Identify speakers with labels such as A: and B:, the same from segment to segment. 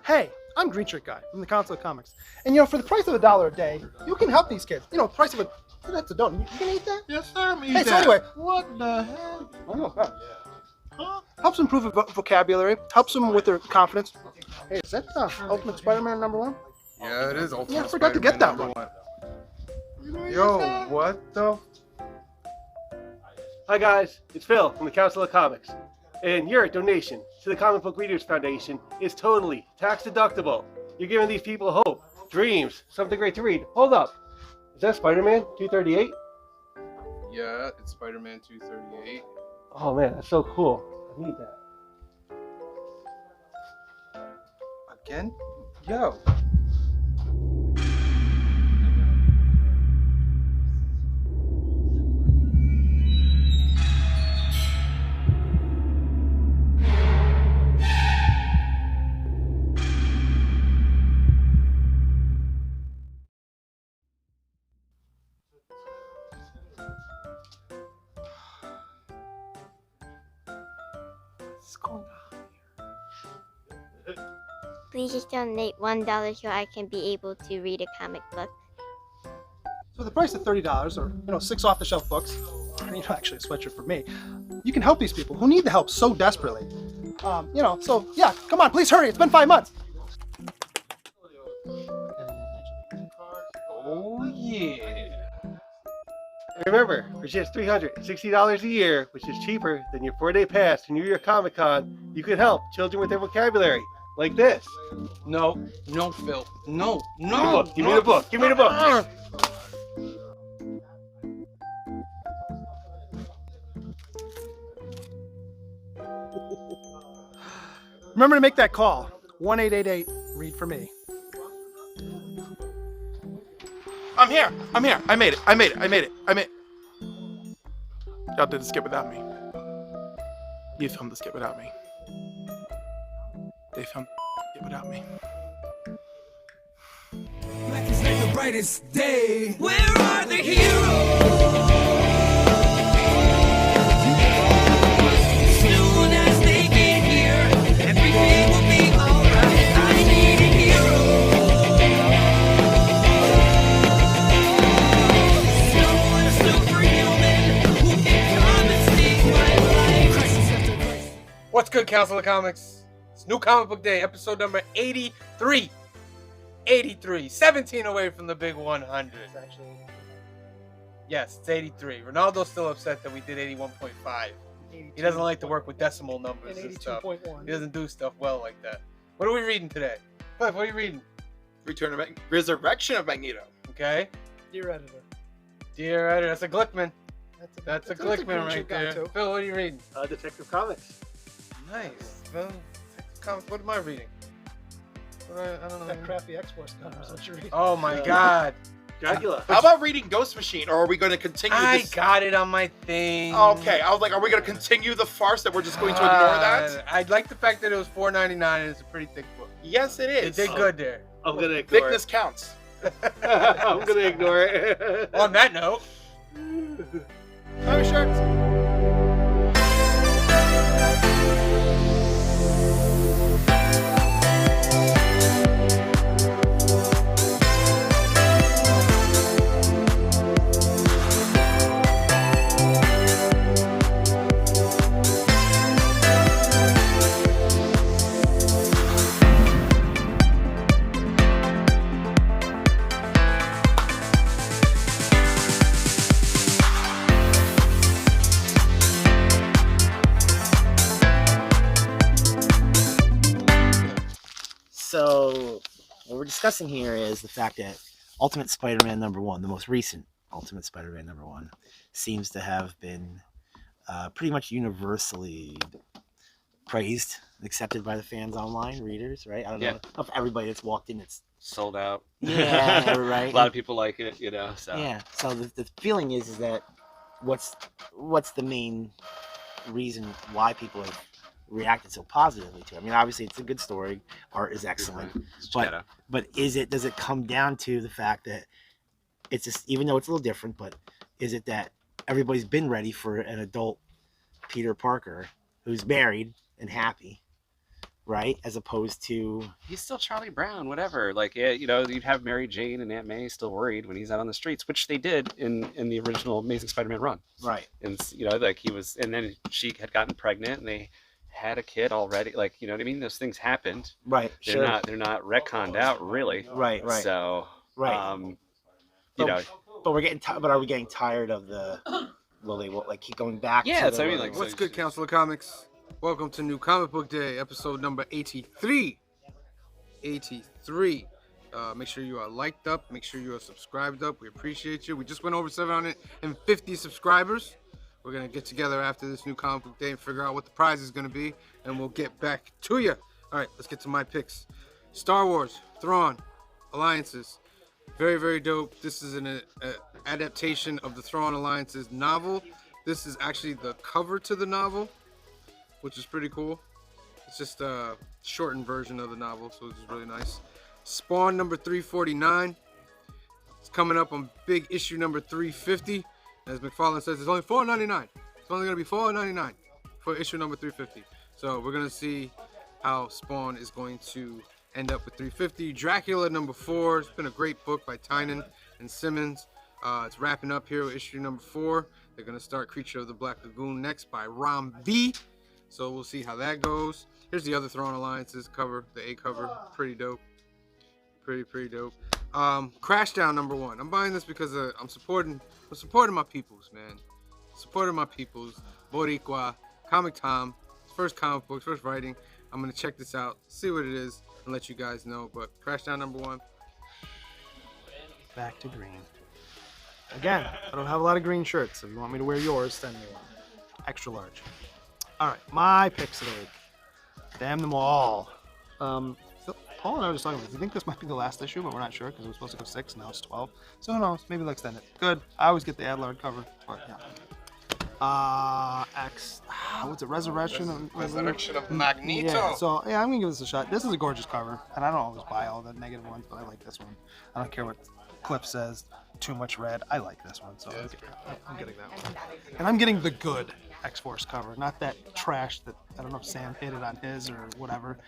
A: Hey, I'm Green Shirt Guy from the Council of Comics. And you know, for the price of $1 a day, you can help these kids. You know, the price of that's a donut. You can eat that?
B: Yes, sir. I'm eating
A: Hey,
B: that.
A: so anyway.
B: What the hell?
A: I know, huh? Helps improve vocabulary, helps them with their confidence. Hey, is that Ultimate Spider-Man #1?
B: Yeah, it is Ultimate
A: Yeah, I forgot to get that one.
B: Yo, what the?
C: Hi guys, it's Phil from the Council of Comics, and your donation to the Comic Book Readers Foundation is totally tax deductible. You're giving these people hope, dreams, something great to read. Hold up, is that Spider-Man 238?
B: Yeah, it's Spider-Man 238.
C: Oh man, that's so cool. I need that.
B: Again? Yo. What's going on here?
D: Please just donate $1 so I can be able to read a comic book.
A: So the price of $30, or 6 off-the-shelf books, or actually a sweatshirt for me, you can help these people who need the help so desperately. So yeah, come on, please hurry. It's been 5 months.
B: Oh yeah.
C: And remember, for just $360 a year, which is cheaper than your 4-day pass to New York Comic Con, you can help children with their vocabulary, like this.
B: No, Phil. No.
C: Give me the book. Give me the book.
A: Remember to make that call. 1-888 read for me.
E: I'm here. I made it. Y'all did the skit without me. You filmed the skit without me. They filmed the skit without me.
F: Black is like the brightest day. Where are the heroes? Soon as they get here, everything will be alright. I need a hero. Someone superhuman who can come and save my life.
B: What's good, Council of Comics? It's New Comic Book Day, episode number 83. 17 away from the big 100. Yes, it's 83. Ronaldo's still upset that we did 81.5. He doesn't like to work with decimal numbers and stuff. He doesn't do stuff well like that. What are we reading today? Cliff, what are you reading?
E: Resurrection of Magneto.
B: Okay.
A: Dear editor.
B: Dear editor, that's a Glickman. That's a
A: Green
B: Glickman right
A: Shirt guy,
B: there.
A: too.
B: Phil, what are you reading?
C: Detective Comics.
B: Nice. Phil, comics. What am I reading? I don't know.
A: That crappy X-Force cover is what you're reading.
B: Oh my God.
C: Dracula.
E: How about reading Ghost Machine, or are we going to continue
B: I
E: this?
B: got it on my thing.
E: Okay, I was like, are we going to continue the farce that we're just going to ignore that?
B: I like the fact that it was $4.99 and it's a pretty thick book.
E: Yes, it
B: They
E: is.
B: did good there.
C: I'm gonna ignore
E: Thickness counts.
C: it. I'm gonna ignore it.
B: On that note,
A: Cover shirts.
G: So, what we're discussing here is the fact that Ultimate Spider-Man #1, the most recent Ultimate Spider-Man #1, seems to have been pretty much universally praised, accepted by the fans online, readers, right? I don't know if everybody that's walked in, it's
H: sold out.
G: yeah, right.
H: A lot of people like it, So
G: Yeah. So the feeling is that what's the main reason why people have reacted so positively to it? I mean, obviously it's a good story, art is excellent, but does it come down to the fact that it's just, even though it's a little different, but is it that everybody's been ready for an adult Peter Parker who's married and happy, right? As opposed to
H: He's still Charlie Brown, whatever. Like, yeah, you know, you'd have Mary Jane and Aunt May still worried when he's out on the streets, which they did in the original Amazing Spider-Man run.
G: right.
H: And you know, like he was, and then she had gotten pregnant, and they had a kid already. Like, you know what I mean? Those things happened.
G: Right.
H: They're not retconned out really.
G: Right. Right.
H: So,
G: right.
H: You know,
G: but we're getting but are we getting tired of the will they like keep going back?
H: Yeah,
G: to
H: that's
G: the,
H: what I mean. Like,
B: What's good, Council of Comics? Welcome to New Comic Book Day, episode number 83. 83. Make sure you are liked up. Make sure you are subscribed up. We appreciate you. We just went over 750 subscribers. We're going to get together after this New Comic Book Day and figure out what the prize is going to be, and we'll get back to you. All right, let's get to my picks. Star Wars, Thrawn, Alliances. Very, very dope. This is an adaptation of the Thrawn Alliances novel. This is actually the cover to the novel, which is pretty cool. It's just a shortened version of the novel, so it's really nice. Spawn number 349. It's coming up on big issue number 350. As McFarlane says, it's only $4.99. It's only going to be $4.99 for issue number 350. So we're going to see how Spawn is going to end up with 350. Dracula number 4. It's been a great book by Tynan and Simmons. It's wrapping up here with issue number 4. They're going to start Creature of the Black Lagoon next by Ram V. So we'll see how that goes. Here's the other Thrawn Alliances cover, the A cover. Pretty dope. Pretty dope. Crashdown number 1. I'm buying this because I'm supporting my peoples, man. Supporting my peoples. Boricua, Comic Tom, first comic books, first writing. I'm gonna check this out, see what it is, and let you guys know. But Crashdown number 1.
A: Back to green. Again, I don't have a lot of green shirts. If you want me to wear yours, send me one. Extra large. All right, my picks of the week. Damn them all. So Paul and I were just talking about this. I think this might be the last issue, but we're not sure because it was supposed to go 6, now it's 12. So who knows? Maybe they'll extend it. Good. I always get the Adlard cover. But yeah. What's it? Resurrection?
B: Resurrection of Magneto.
A: Yeah, so yeah, I'm gonna give this a shot. This is a gorgeous cover, and I don't always buy all the negative ones, but I like this one. I don't care what Cliff says. Too much red. I like this one, so I'm getting that one. And I'm getting the good X-Force cover, not that trash that I don't know if Sam hated on his or whatever.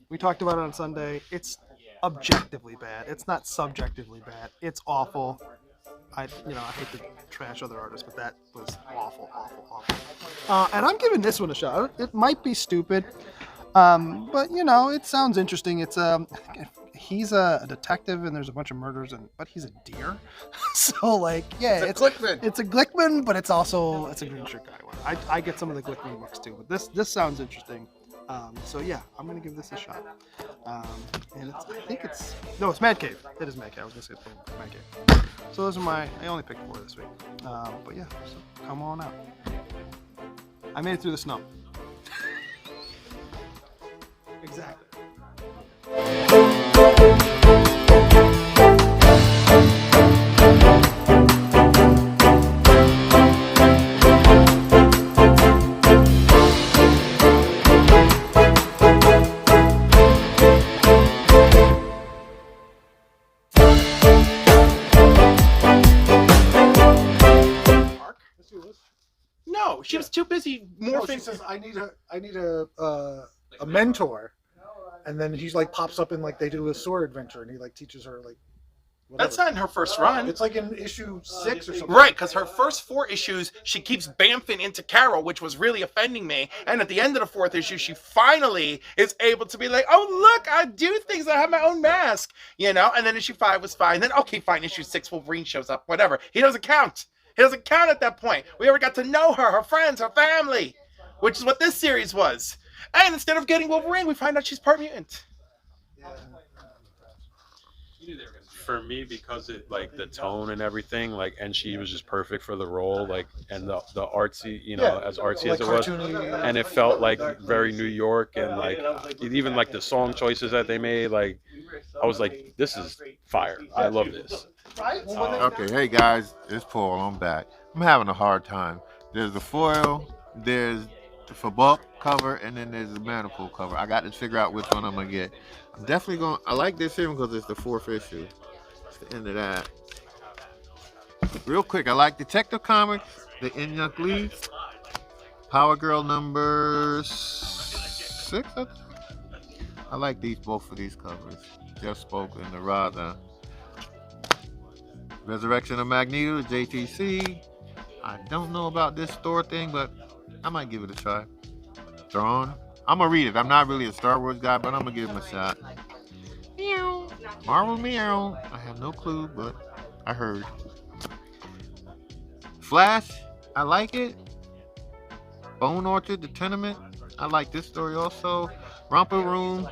A: We talked about it on Sunday. It's objectively bad. It's not subjectively bad. It's awful. I hate to trash other artists, but that was awful. And I'm giving this one a shot. It might be stupid, but it sounds interesting. It's he's a detective and there's a bunch of murders, but he's a deer. So it's a Glickman. It's a Glickman, but it's a green shirt guy one. I get some of the Glickman books too, but this sounds interesting. So yeah, I'm gonna give this a shot. And it's Mad Cave. It is Mad Cave. I was gonna say it's Mad Cave. So those are I only picked 4 this week. But yeah, so come on out. I made it through the snow. Exactly.
E: No, she was too busy morphing.
I: She says, "I need a mentor," and then he pops up in they do a sword adventure, and he teaches her whatever.
E: That's not in her first run.
I: It's in issue 6 or something.
E: Right, because her first 4 issues, she keeps bamfing into Carol, which was really offending me. And at the end of the 4th issue, she finally is able to be like, "Oh look, I do things. I have my own mask," And then issue 5 was fine. Then okay, fine. Issue 6, Wolverine shows up. Whatever. He doesn't count. He doesn't count at that point. We already got to know her friends, her family, which is what this series was. And instead of getting Wolverine, we find out she's part mutant.
J: For me, because it the tone and everything, and she was just perfect for the role, and the artsy, as artsy as it was, and it felt very New York, and even the song choices that they made, I was like, this is fire. I love this.
K: Okay, hey guys, it's Paul. I'm back. I'm having a hard time. There's the foil, there's the for bulk cover, and then there's the Manifold cover. I got to figure out which one I'm gonna get. I'm definitely going. I like this here because it's the 4th issue. It's the end of that. Real quick, I like Detective Comics, the Inyuk Lee, Power Girl number 6. I like both of these covers. Just Spoken, the Rather. Resurrection of Magneto, JTC. I don't know about this Thor thing, but I might give it a try. Thrawn. I'm gonna read it. I'm not really a Star Wars guy, but I'm gonna give him a shot. Meow. Marvel meow. I have no clue, but I heard. Flash. I like it. Bone Orchard, The Tenement. I like this story also. Romper's Room.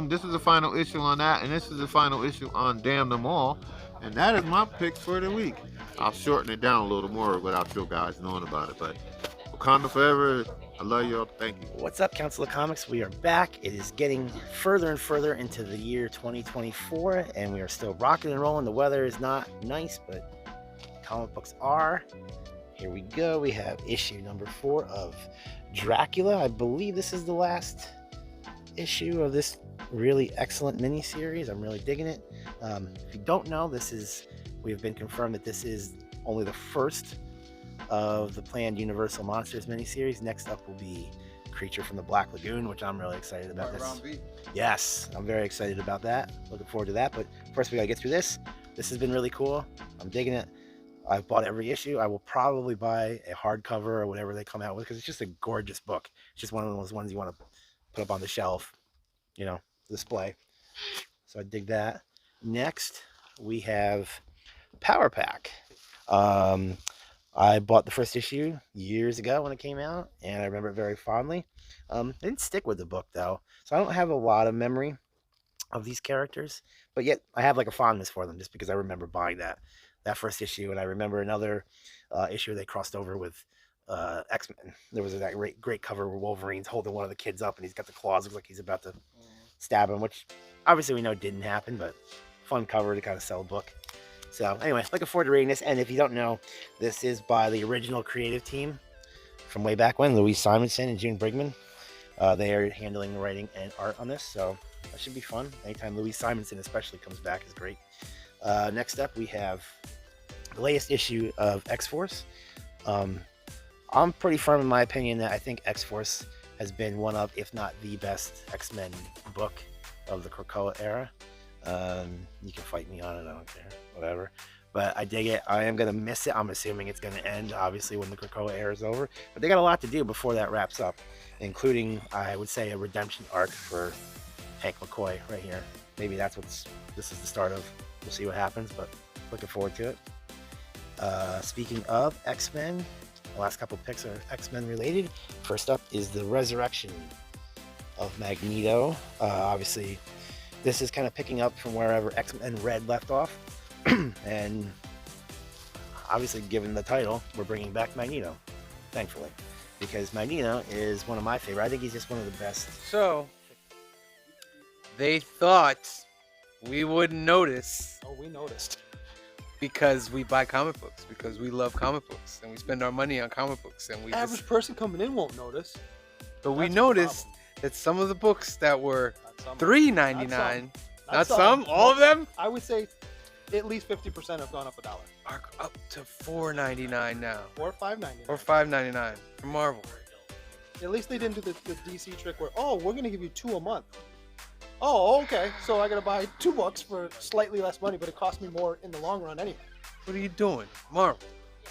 K: This is the final issue on that, and this is the final issue on Damn Them All. And that is my picks for the week. I'll shorten it down a little more without you guys knowing about it. But Wakanda Forever, I love y'all. Thank you.
G: What's up, Council of Comics? We are back. It is getting further and further into the year 2024, and we are still rocking and rolling. The weather is not nice, but comic books are. Here we go. We have issue number 4 of Dracula. I believe this is the last issue of this really excellent miniseries. I'm really digging it. If you don't know, we have been confirmed that this is only the first of the planned Universal Monsters miniseries. Next up will be Creature from the Black Lagoon, which I'm really excited about. Yes, I'm very excited about that. Looking forward to that. But first, we gotta get through this. This has been really cool. I'm digging it. I've bought every issue. I will probably buy a hardcover or whatever they come out with because it's just a gorgeous book. It's just one of those ones you want to put up on the shelf, display. So I dig that. Next, we have Power Pack. I bought the first issue years ago when it came out, and I remember it very fondly. I didn't stick with the book, though, so I don't have a lot of memory of these characters, but yet I have like a fondness for them just because I remember buying that first issue, and I remember another issue they crossed over with X-Men. There was that great cover where Wolverine's holding one of the kids up, and he's got the claws, looks like he's about to stab him, which obviously we know didn't happen, but fun cover to kind of sell a book. So anyway, looking forward to reading this. And if you don't know, this is by the original creative team from way back when, Louise Simonson and June Brigman. They are handling the writing and art on this, so that should be fun. Anytime Louise Simonson especially comes back is great. Next up, we have the latest issue of X-Force. I'm pretty firm in my opinion that I think X-Force has been one of, if not the best X-Men book of the Krakoa era. You can fight me on it, I don't care, whatever. But I dig it. I am going to miss it. I'm assuming it's going to end, obviously, when the Krakoa era is over. But they got a lot to do before that wraps up, including, I would say, a redemption arc for Hank McCoy right here. Maybe this is the start of. We'll see what happens, but looking forward to it. Speaking of X-Men, the last couple of picks are X-Men related. First up is the Resurrection of Magneto. Obviously, this is kind of picking up from wherever X-Men Red left off. And obviously, given the title, we're bringing back Magneto, thankfully, because Magneto is one of my favorite. I think he's just one of the best.
B: So, they thought we wouldn't notice.
A: Oh, we noticed.
B: Because we buy comic books, because we love comic books, and we spend our money on comic books, and we
A: average person coming in won't notice.
B: But we noticed that some of the books that were $3.99, not some, all of them,
A: I would say at least 50% have gone up $1.
B: are up to $4.99 now,
A: or $5.99,
B: or $5.99 from Marvel.
A: At least they didn't do the DC trick where, oh, we're gonna give you 2 a month. Oh, okay. So I gotta buy 2 books for slightly less money, but it cost me more in the long run anyway.
B: What are you doing, Marvel?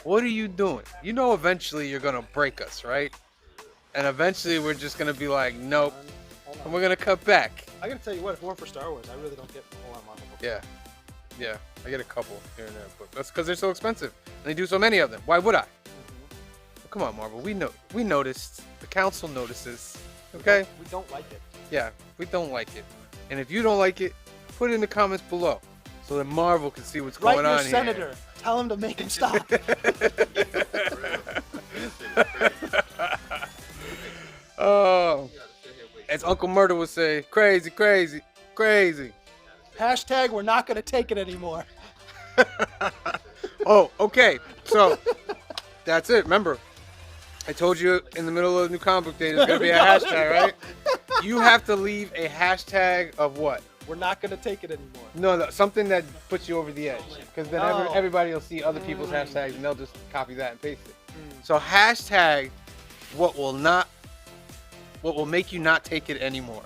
B: What are you doing? You know, eventually you're gonna break us, right? And eventually we're just gonna be like, nope, and we're gonna cut back.
A: I gotta tell you what, if it weren't for Star Wars, I really don't get a whole lot of Marvel books.
B: Yeah, I get a couple here and there, but that's because they're so expensive, and they do so many of them. Why would I? Well, come on, Marvel. We noticed. The council notices. Okay.
A: We don't like it.
B: Yeah, we don't like it. And if you don't like it, put it in the comments below so that Marvel can see what's going on here.
A: Write your senator. Tell him to make him stop.
B: Oh, as Uncle Murder would say, crazy, crazy, crazy.
A: Hashtag we're not going to take it anymore.
B: Oh, okay. So, that's it. Remember, I told you in the middle of the new comic book day there's going to be a hashtag, right? You have to leave a hashtag of what?
A: We're not going to take it anymore.
B: No, something that puts you over the edge. Because then everybody will see other people's hashtags and they'll just copy that and paste it. So hashtag what will make you not take it anymore.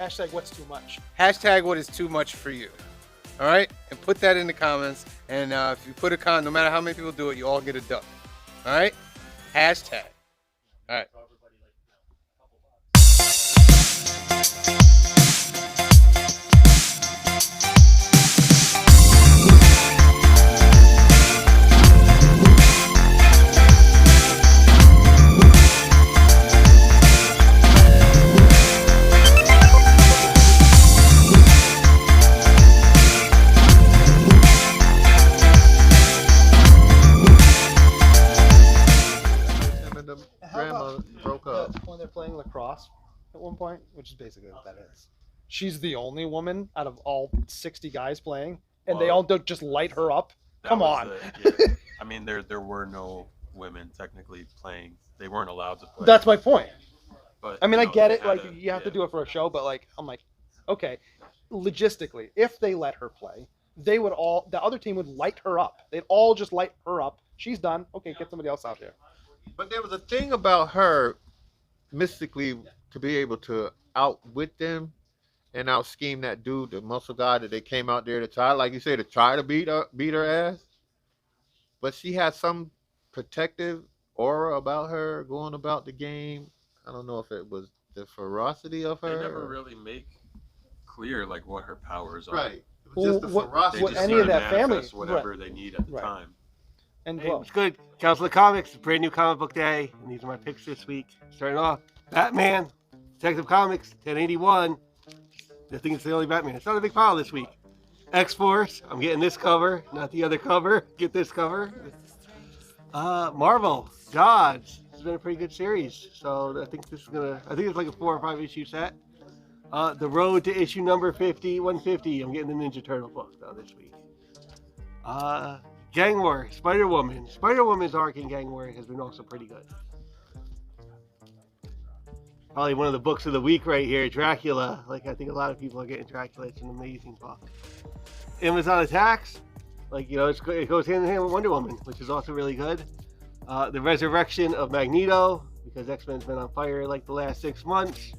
A: Hashtag what's too much.
B: Hashtag what is too much for you. All right? And put that in the comments. And if you put a comment, no matter how many people do it, you all get a dub. All right? Hashtag. All right.
A: When they're playing lacrosse at one point, which is basically what that is. She's the only woman out of all 60 guys playing, and they all don't just light her up. Come on.
J: I mean, there were no women technically playing. They weren't allowed to play.
A: That's my point.
J: But
A: I mean, I get it. Like, you have to do it for a show, but like, I'm like, okay, logistically, if they let her play, they would all, the other team would light her up. They'd all just light her up. She's done. Okay, get somebody else out there.
K: But there was a thing about her mystically to be able to outwit them and out scheme that dude, the muscle guy that they came out there to try, like you say, to try to beat her ass. But she had some protective aura about her going about the game. I don't know if it was the ferocity of her.
J: They never really make clear like what her powers are.
K: Right. It was just the ferocity.
J: They just
A: any of that family,
J: whatever they need at the time.
A: And
C: hey, it's good. Council of Comics, brand new comic book day. And these are my picks this week. Starting off, Batman, Detective Comics, 1081. I think it's the only Batman. It's not a big pile this week. X-Force, I'm getting this cover, not the other cover. Get this cover. Marvel, Gods. This has been a pretty good series. So I think this is I think it's like a 4 or 5 issue set. The Road to issue number 150. I'm getting the Ninja Turtle book though this week. Gang War, Spider-Woman. Spider-Woman's arc in Gang War has been also pretty good. Probably one of the books of the week right here, Dracula. Like, I think a lot of people are getting Dracula. It's an amazing book. Amazon Attacks. Like, you know, it goes hand in hand with Wonder Woman, which is also really good. The Resurrection of Magneto, because X-Men's been on fire like the last 6 months.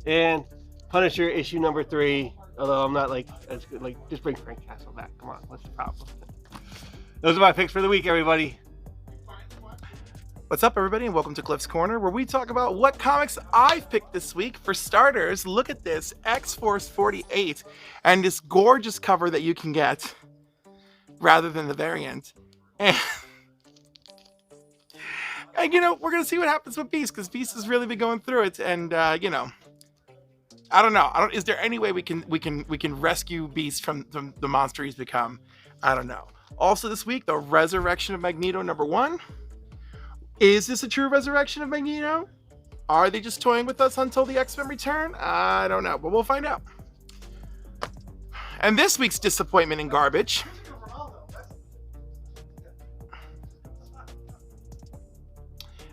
C: And Punisher issue number 3. Although I'm not like as good. Like, just bring Frank Castle back. Come on, what's the problem? Those are my picks for the week, everybody.
E: What's up, everybody, and welcome to Cliff's Corner, where we talk about what comics I've picked this week. For starters, look at this, X-Force 48, and this gorgeous cover that you can get, rather than the variant. And you know, we're gonna see what happens with Beast, because Beast has really been going through it, and you know, I don't know. Is there any way we can rescue Beast from the monster he's become? I don't know. Also this week, the Resurrection of Magneto number 1. Is this a true resurrection of Magneto? Are they just toying with us until the X-Men return? I don't know, but we'll find out. And this week's disappointment and garbage.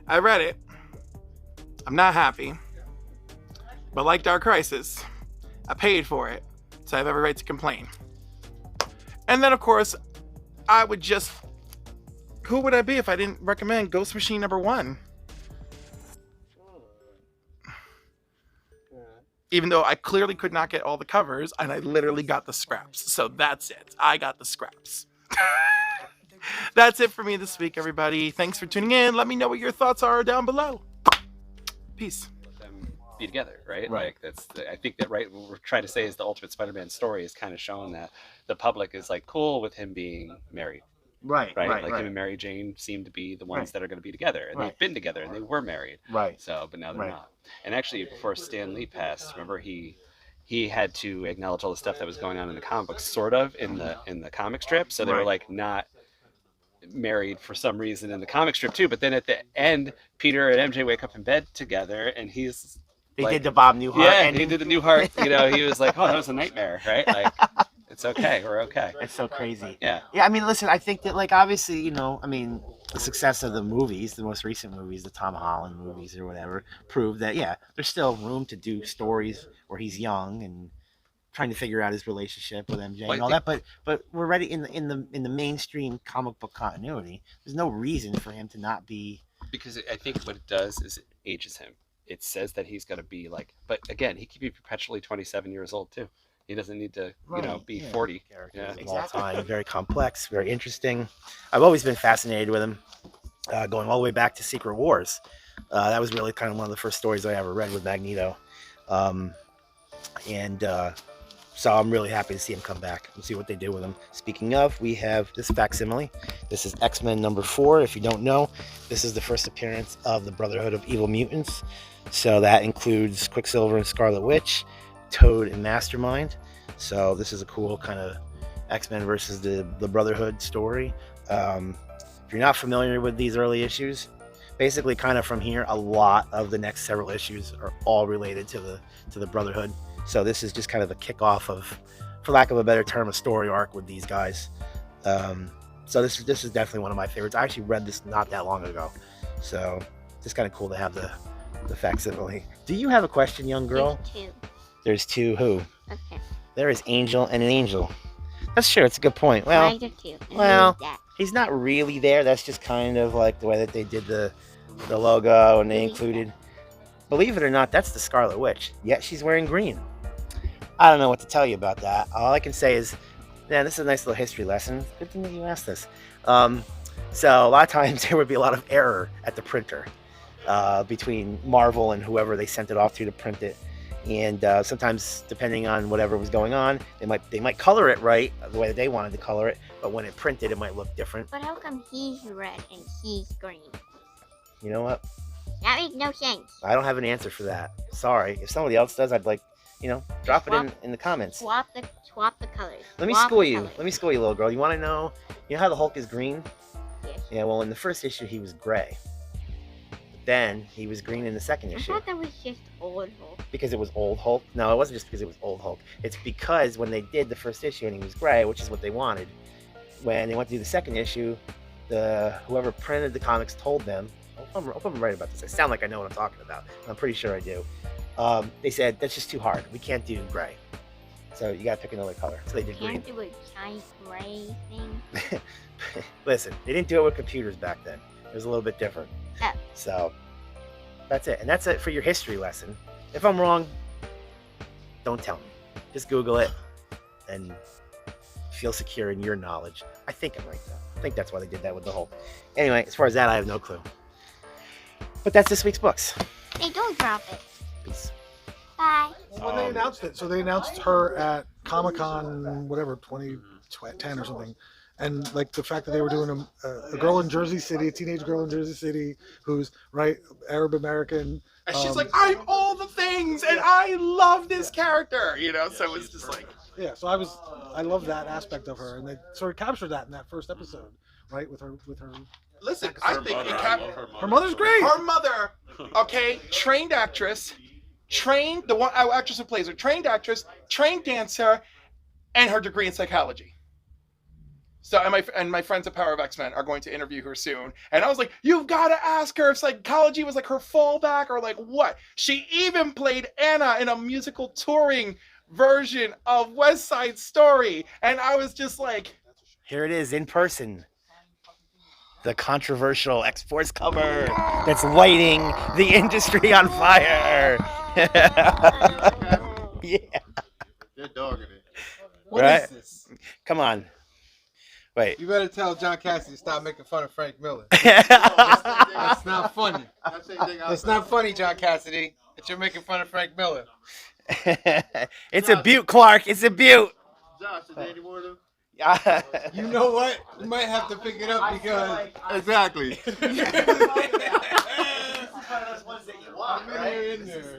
E: I read it. I'm not happy. But like Dark Crisis, I paid for it, so I have every right to complain. And then, of course, I would just... Who would I be if I didn't recommend Ghost Machine number 1? Even though I clearly could not get all the covers, and I literally got the scraps. So that's it. I got the scraps. That's it for me this week, everybody. Thanks for tuning in. Let me know what your thoughts are down below. Peace.
H: Let them be together, right? Like I think that what we're trying to say is the Ultimate Spider-Man story is kind of showing that the public is like cool with him being married. Like him and Mary Jane seem to be the ones that are going to be together, and they've been together and they were married. So, but now they're not. And actually, before Stan Lee passed, remember he had to acknowledge all the stuff that was going on in the comic books, sort of in the comic strip. So they were like not married for some reason in the comic strip too. But then at the end, Peter and MJ wake up in bed together, and he's
G: they did the Bob Newhart.
H: Yeah, and he did the Newhart. You know, he was like, "Oh, that was a nightmare," right? Like. It's okay. We're okay.
G: It's so crazy.
H: Yeah.
G: Yeah. I mean, listen. I think that, like, obviously, you know, I mean, the success of the movies, the most recent movies, the Tom Holland movies or whatever, prove that there's still room to do stories where he's young and trying to figure out his relationship with MJ and all that. But we're ready in the mainstream comic book continuity. There's no reason for him to not be.
H: Because I think what it does is it ages him. it says that he's going to be like, but again, he could be perpetually 27 years old too. He doesn't need to, be 40. Yeah.
G: Exactly. Very complex, very interesting. I've always been fascinated with him, going all the way back to Secret Wars. That was really kind of one of the first stories I ever read with Magneto. So I'm really happy to see him come back and see what they do with him. Speaking of, we have this facsimile. This is X-Men number 4. If you don't know, this is the first appearance of the Brotherhood of Evil Mutants. So that includes Quicksilver and Scarlet Witch, Toad and Mastermind. So this is a cool kind of X-Men versus the Brotherhood story. If you're not familiar with these early issues, basically kind of from here, a lot of the next several issues are all related to the Brotherhood. So this is just kind of a kickoff of, for lack of a better term, a story arc with these guys. So this is definitely one of my favorites. I actually read this not that long ago. So just kind of cool to have the facsimile. Do you have a question, young girl?
D: There's 2.
G: There's 2 who?
D: Okay.
G: There is Angel and an Angel. That's true. It's a good point.
D: Why
G: Well,
D: are there 2? And
G: well,
D: who's that?
G: he's not really there. That's just kind of like the way that they did the logo, and they included. Believe it or not, that's the Scarlet Witch. Yet she's wearing green. I don't know what to tell you about that. All I can say is, man, this is a nice little history lesson. Good thing that you asked this. So a lot of times there would be a lot of error at the printer between Marvel and whoever they sent it off to print it. And sometimes, depending on whatever was going on, they might color it right the way that they wanted to color it, but when it printed, it might look different.
D: But how come he's red and he's green?
G: You know what?
D: That makes no sense.
G: I don't have an answer for that. Sorry. If somebody else does, I'd like, drop it in the comments.
D: Swap the colors.
G: Let me
D: Swap
G: school
D: the
G: you.
D: colors.
G: Let me school you, little girl. You want to know? You know how the Hulk is green?
D: Yes.
G: Yeah. Well, in the first issue, he was gray. But then he was green in the second
D: I
G: issue.
D: thought that was just old Hulk.
G: Because it was old Hulk. No, it wasn't just because it was old Hulk. It's because when they did the first issue and he was gray, which is what they wanted, when they went to do the second issue, whoever printed the comics told them. I hope I'm right about this. I sound like I know what I'm talking about. I'm pretty sure I do. They said that's just too hard. We can't do gray. So you gotta pick another color. So they did green.
D: Can't do a giant gray thing.
G: Listen, they didn't do it with computers back then. It was a little bit different.
D: Oh.
G: So that's it. And that's it for your history lesson. If I'm wrong, don't tell me. Just Google it and feel secure in your knowledge. I think I'm right though. I think that's why they did that with the Hulk. Anyway, as far as that, I have no clue. But that's this week's books.
D: Hey, don't drop it.
G: Peace.
D: Bye.
I: When they announced it, so they announced her at Comic-Con, whatever, 2010 or something. And like the fact that they were doing a girl in Jersey City, a teenage girl in Jersey City, who's Arab American.
E: And she's like, I'm all the things, and I love this character, So it's just like,
I: yeah. So I love that aspect of her, and they sort of captured that in that first episode, right? With her.
E: listen, I think
I: Her mother's great.
E: Her mother, okay, trained actress, the one actress who plays her, trained actress, trained dancer, and her degree in psychology. So, and my friends at Power of X-Men are going to interview her soon. And I was like, you've got to ask her if psychology was like her fallback or like what. She even played Anna in a musical touring version of West Side Story. And I was just like...
G: Here it is in person. The controversial X-Force cover that's lighting the industry on fire. Yeah.
K: They're dogging it.
B: What
G: Right?
B: is this?
G: Come on. Wait.
B: You better tell John Cassidy to stop making fun of Frank Miller. That's not funny. It's not funny, John Cassidy, that you're making fun of Frank Miller.
G: It's a beaut, Clark. It's a beaut.
K: Josh, is there any more of them?
B: You know what? You might have to pick it up because...
K: Exactly.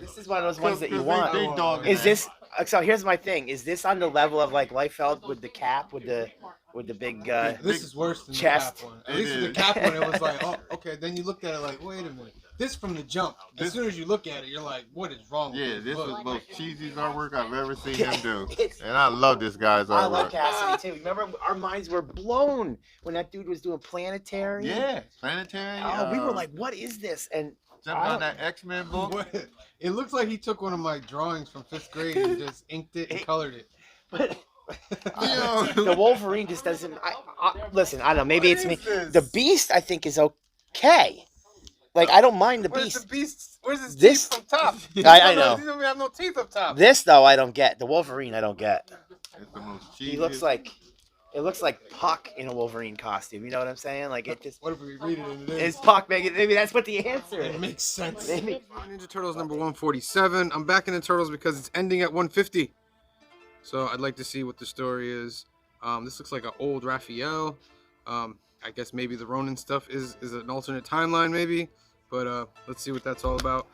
G: This is one of those ones that you want.
K: They dogging
G: Is
K: it.
G: this? So here's my thing. Is this on the level of like Liefeld with the cap, with the big
B: This is worse than
G: chest?
B: the cap one. At least with the cap one, it was like, oh, okay. Then you looked at it like, wait a minute. This from the jump. As soon as you look at it, you're like, what is wrong with
K: Yeah,
B: this
K: this
B: book?
K: is the most cheesy artwork I've ever seen him do. And I love this guy's artwork.
G: I love Cassidy too. Remember, our minds were blown when that dude was doing Planetary.
K: Yeah, Planetary.
G: Oh, we were like, what is this? And
K: jumped on that X-Men book.
B: What? It looks like he took one of my drawings from 5th grade and just inked it and colored it.
G: But the Wolverine just doesn't. Listen, I don't know. Maybe it's me. The Beast, I think, is okay. Like I don't mind the
B: Where's
G: Beast.
B: the Beast? Where's his
G: This-
B: teeth up top?
G: I know.
B: He doesn't have no teeth up top.
G: This though I don't get. The Wolverine I don't get.
K: It's the most
G: He looks
K: cheesiest.
G: like it looks like Puck in a Wolverine costume. You know what I'm saying? Like it just.
I: What if we read it in this?
G: Is Puck making? Maybe that's what the answer is.
I: It makes sense.
G: Maybe.
B: Ninja Turtles number 147. I'm backing the Turtles because it's ending at 150. So I'd like to see what the story is. This looks like an old Raphael. I guess maybe the Ronin stuff is an alternate timeline maybe. But let's see what that's all about.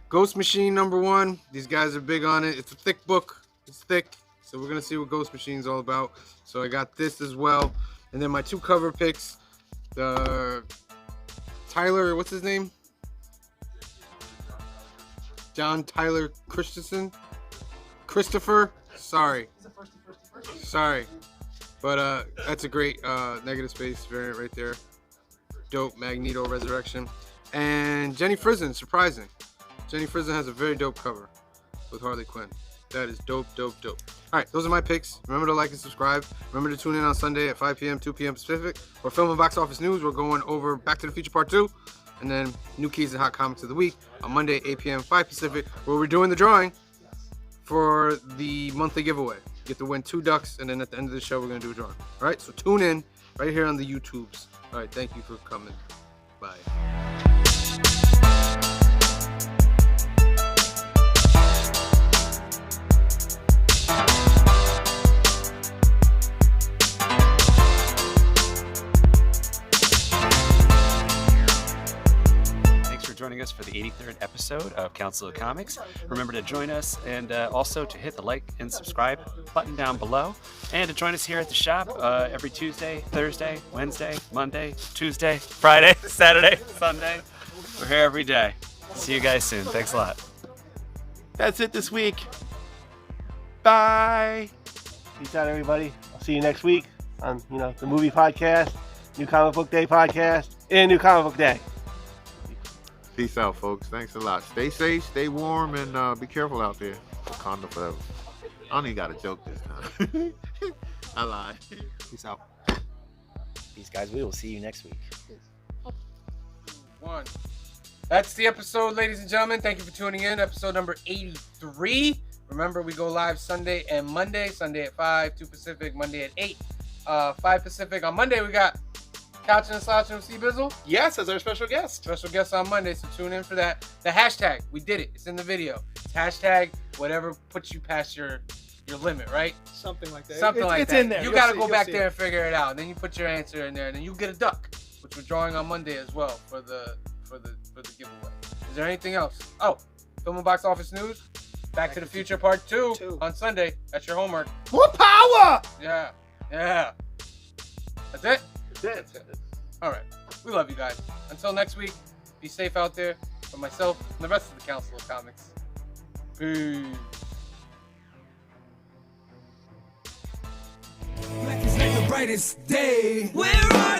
B: Ghost Machine number 1. These guys are big on it. It's a thick book. It's thick. So we're going to see what Ghost Machine's all about. So I got this as well. And then my 2 cover picks. The Tyler, what's his name? John Tyler Christopher. Sorry. But that's a great negative space variant right there. Dope Magneto Resurrection. And Jenny Frison, surprising. Jenny Frison has a very dope cover with Harley Quinn. That is dope. Alright, those are my picks. Remember to like and subscribe. Remember to tune in on Sunday at 5 p.m., 2 p.m. Pacific. We're filming Box Office News. We're going over Back to the Future Part 2. And then New Keys and Hot Comics of the Week on Monday, 8 p.m., 5 Pacific, where we're doing the drawing for the monthly giveaway. You get to win 2 ducks, and then at the end of the show, we're going to do a drawing. Alright, so tune in right here on the YouTubes. Alright, thank you for coming. Bye.
H: Joining us for the 83rd episode of Council of Comics. Remember to join us and also to hit the like and subscribe button down below, and to join us here at the shop every Tuesday, Thursday, Wednesday, Monday, Tuesday, Friday, Saturday, Sunday. We're here every day. See you guys soon. Thanks a lot.
C: That's it this week. Bye. Peace out, everybody. I'll see you next week on the movie podcast, New Comic Book Day podcast, and New Comic Book Day.
K: Peace out, folks. Thanks a lot. Stay safe, stay warm, and be careful out there. Wakanda forever. I don't even got a joke this time. I lied.
G: Peace out. Peace, guys. We will see you next week.
B: 1. That's the episode, ladies and gentlemen. Thank you for tuning in. Episode number 83. Remember, we go live Sunday and Monday. Sunday at 5, 2 Pacific. Monday at 8, 5 Pacific. On Monday, we got Couch and Slouch and C Bizzle.
E: Yes, as our special guest.
B: Special guest on Monday, so tune in for that. The hashtag, we did it. It's in the video. It's hashtag whatever puts you past your limit, right?
A: Something like that.
B: Something like
A: it's
B: that.
A: in there.
B: You
A: You'll
B: gotta
A: see-
B: go
A: you'll
B: back
A: see
B: there
A: it.
B: and figure it out. And then you put your answer in there, and then you get a duck, which we're drawing on Monday as well for the giveaway. Is there anything else? Oh, Film and Box Office News. Back to the Future Part 2 on Sunday. That's your homework.
A: More power!
B: Yeah. That's it?
C: That's it.
B: All right. We love you guys. Until next week, be safe out there. For myself and the rest of the Council of Comics. Peace.
F: Black is like the brightest day. Where are